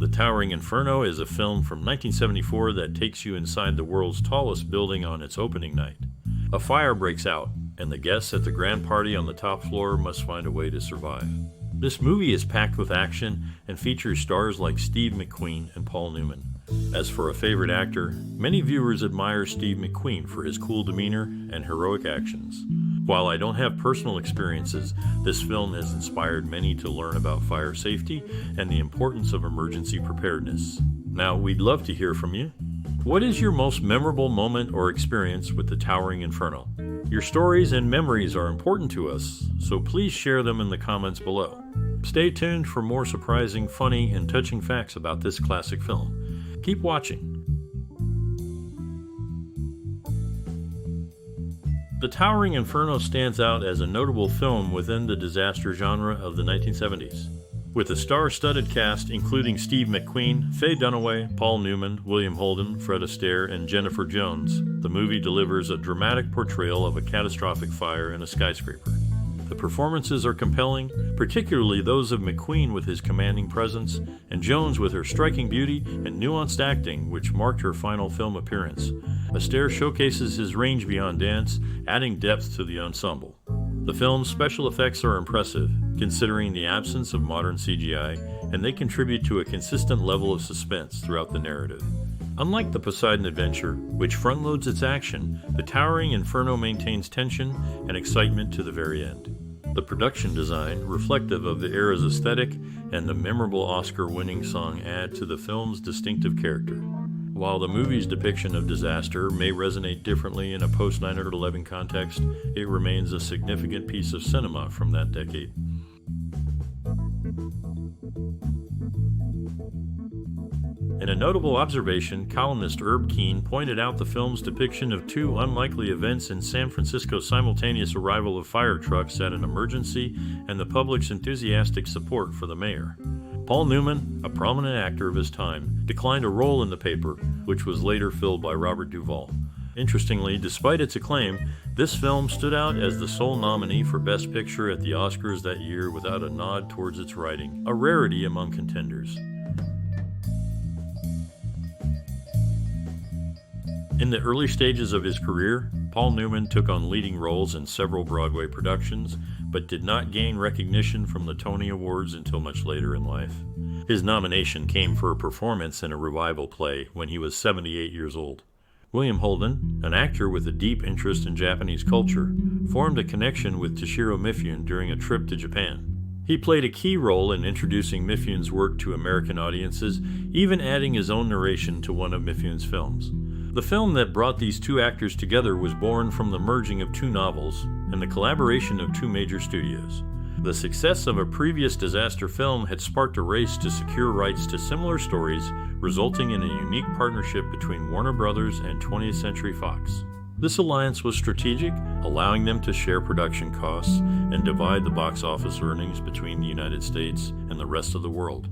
The Towering Inferno is a film from 1974 that takes you inside the world's tallest building on its opening night. A fire breaks out, and the guests at the grand party on the top floor must find a way to survive. This movie is packed with action and features stars like Steve McQueen and Paul Newman. As for a favorite actor, many viewers admire Steve McQueen for his cool demeanor and heroic actions. While I don't have personal experiences, this film has inspired many to learn about fire safety and the importance of emergency preparedness. Now, we'd love to hear from you. What is your most memorable moment or experience with the Towering Inferno? Your stories and memories are important to us, so please share them in the comments below. Stay tuned for more surprising, funny, and touching facts about this classic film. Keep watching. The Towering Inferno stands out as a notable film within the disaster genre of the 1970s. With a star-studded cast including Steve McQueen, Faye Dunaway, Paul Newman, William Holden, Fred Astaire, and Jennifer Jones, the movie delivers a dramatic portrayal of a catastrophic fire in a skyscraper. The performances are compelling, particularly those of McQueen with his commanding presence, and Jones with her striking beauty and nuanced acting, which marked her final film appearance. Astaire showcases his range beyond dance, adding depth to the ensemble. The film's special effects are impressive, considering the absence of modern CGI, and they contribute to a consistent level of suspense throughout the narrative. Unlike the Poseidon Adventure, which front-loads its action, the Towering Inferno maintains tension and excitement to the very end. The production design, reflective of the era's aesthetic, and the memorable Oscar-winning song add to the film's distinctive character. While the movie's depiction of disaster may resonate differently in a post-9/11 context, it remains a significant piece of cinema from that decade. In a notable observation, columnist Herb Keane pointed out the film's depiction of two unlikely events in San Francisco's simultaneous arrival of fire trucks at an emergency and the public's enthusiastic support for the mayor. Paul Newman, a prominent actor of his time, declined a role in the paper, which was later filled by Robert Duvall. Interestingly, despite its acclaim, this film stood out as the sole nominee for Best Picture at the Oscars that year without a nod towards its writing, a rarity among contenders. In the early stages of his career, Paul Newman took on leading roles in several Broadway productions, but did not gain recognition from the Tony Awards until much later in life. His nomination came for a performance in a revival play when he was 78 years old. William Holden, an actor with a deep interest in Japanese culture, formed a connection with Toshiro Mifune during a trip to Japan. He played a key role in introducing Mifune's work to American audiences, even adding his own narration to one of Mifune's films. The film that brought these two actors together was born from the merging of two novels and the collaboration of two major studios. The success of a previous disaster film had sparked a race to secure rights to similar stories, resulting in a unique partnership between Warner Brothers and 20th Century Fox. This alliance was strategic, allowing them to share production costs and divide the box office earnings between the United States and the rest of the world.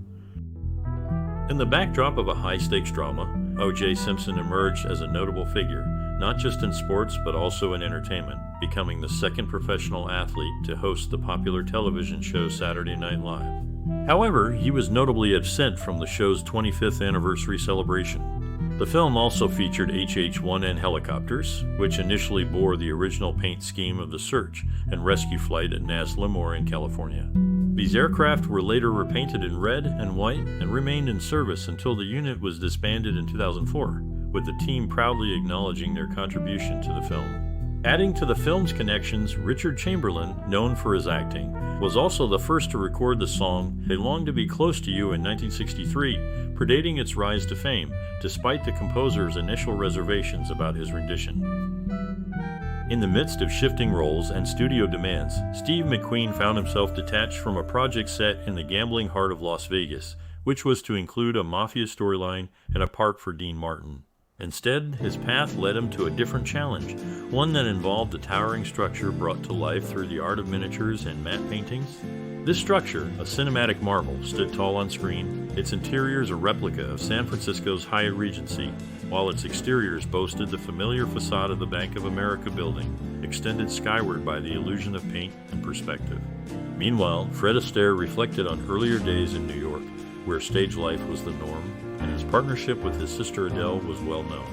In the backdrop of a high-stakes drama, O.J. Simpson emerged as a notable figure, not just in sports but also in entertainment, becoming the second professional athlete to host the popular television show Saturday Night Live. However, he was notably absent from the show's 25th anniversary celebration. The film also featured HH-1N helicopters, which initially bore the original paint scheme of the search and rescue flight at Nas Limor in California. These aircraft were later repainted in red and white and remained in service until the unit was disbanded in 2004, with the team proudly acknowledging their contribution to the film. Adding to the film's connections, Richard Chamberlain, known for his acting, was also the first to record the song "They Long to Be Close to You" in 1963, predating its rise to fame, despite the composer's initial reservations about his rendition. In the midst of shifting roles and studio demands, Steve McQueen found himself detached from a project set in the gambling heart of Las Vegas, which was to include a mafia storyline and a part for Dean Martin. Instead, his path led him to a different challenge, one that involved a towering structure brought to life through the art of miniatures and matte paintings. This structure, a cinematic marvel, stood tall on screen, its interiors a replica of San Francisco's Hyatt Regency, while its exteriors boasted the familiar facade of the Bank of America building, extended skyward by the illusion of paint and perspective. Meanwhile, Fred Astaire reflected on earlier days in New York. where stage life was the norm, and his partnership with his sister Adele was well known.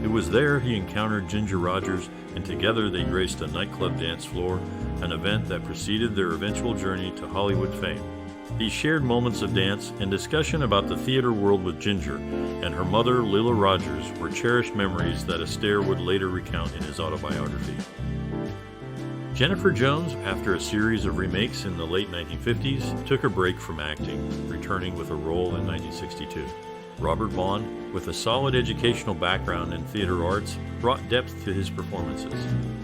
It was there he encountered Ginger Rogers, and together they graced a nightclub dance floor, an event that preceded their eventual journey to Hollywood fame. These shared moments of dance and discussion about the theater world with Ginger and her mother, Lila Rogers, were cherished memories that Astaire would later recount in his autobiography. Jennifer Jones, after a series of remakes in the late 1950s, took a break from acting, returning with a role in 1962. Robert Vaughn, with a solid educational background in theater arts, brought depth to his performances.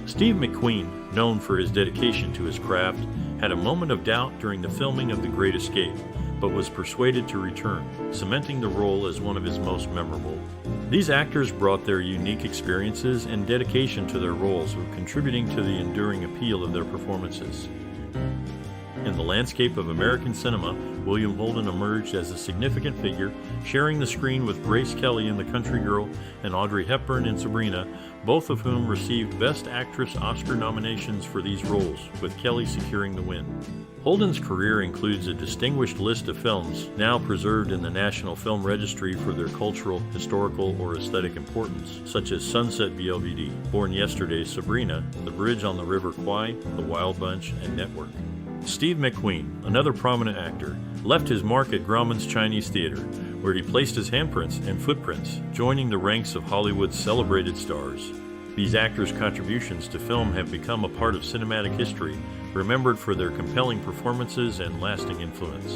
Steve McQueen, known for his dedication to his craft, had a moment of doubt during the filming of The Great Escape, but was persuaded to return, cementing the role as one of his most memorable. These actors brought their unique experiences and dedication to their roles, contributing to the enduring appeal of their performances. In the landscape of American cinema, William Holden emerged as a significant figure, sharing the screen with Grace Kelly in The Country Girl and Audrey Hepburn in Sabrina, both of whom received Best Actress Oscar nominations for these roles, with Kelly securing the win. Holden's career includes a distinguished list of films now preserved in the National Film Registry for their cultural, historical, or aesthetic importance, such as Sunset BLVD, Born Yesterday, Sabrina, The Bridge on the River Kwai, The Wild Bunch, and Network. Steve McQueen, another prominent actor, left his mark at Grauman's Chinese Theater, where he placed his handprints and footprints, joining the ranks of Hollywood's celebrated stars. These actors' contributions to film have become a part of cinematic history, remembered for their compelling performances and lasting influence.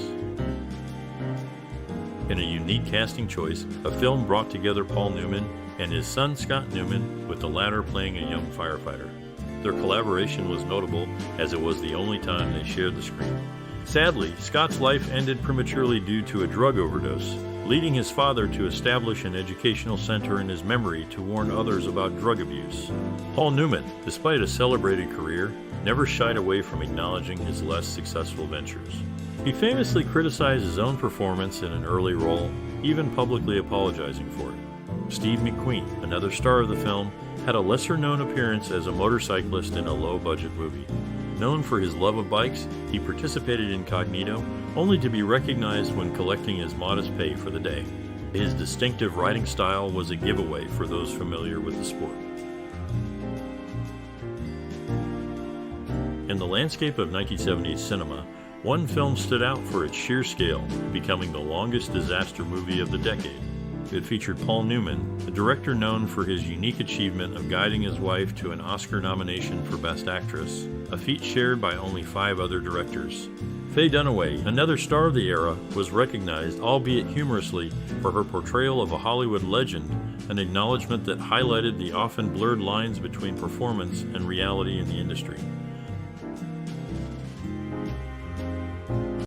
In a unique casting choice, a film brought together Paul Newman and his son Scott Newman, with the latter playing a young firefighter. Their collaboration was notable, as it was the only time they shared the screen. Sadly, Scott's life ended prematurely due to a drug overdose, leading his father to establish an educational center in his memory to warn others about drug abuse. Paul Newman, despite a celebrated career, never shied away from acknowledging his less successful ventures. He famously criticized his own performance in an early role, even publicly apologizing for it. Steve McQueen, another star of the film, had a lesser-known appearance as a motorcyclist in a low-budget movie. Known for his love of bikes, he participated incognito, only to be recognized when collecting his modest pay for the day. His distinctive riding style was a giveaway for those familiar with the sport. In the landscape of 1970s cinema, one film stood out for its sheer scale, becoming the longest disaster movie of the decade. It featured Paul Newman, a director known for his unique achievement of guiding his wife to an Oscar nomination for Best Actress, a feat shared by only 5 other directors. Faye Dunaway, another star of the era, was recognized, albeit humorously, for her portrayal of a Hollywood legend, an acknowledgement that highlighted the often blurred lines between performance and reality in the industry.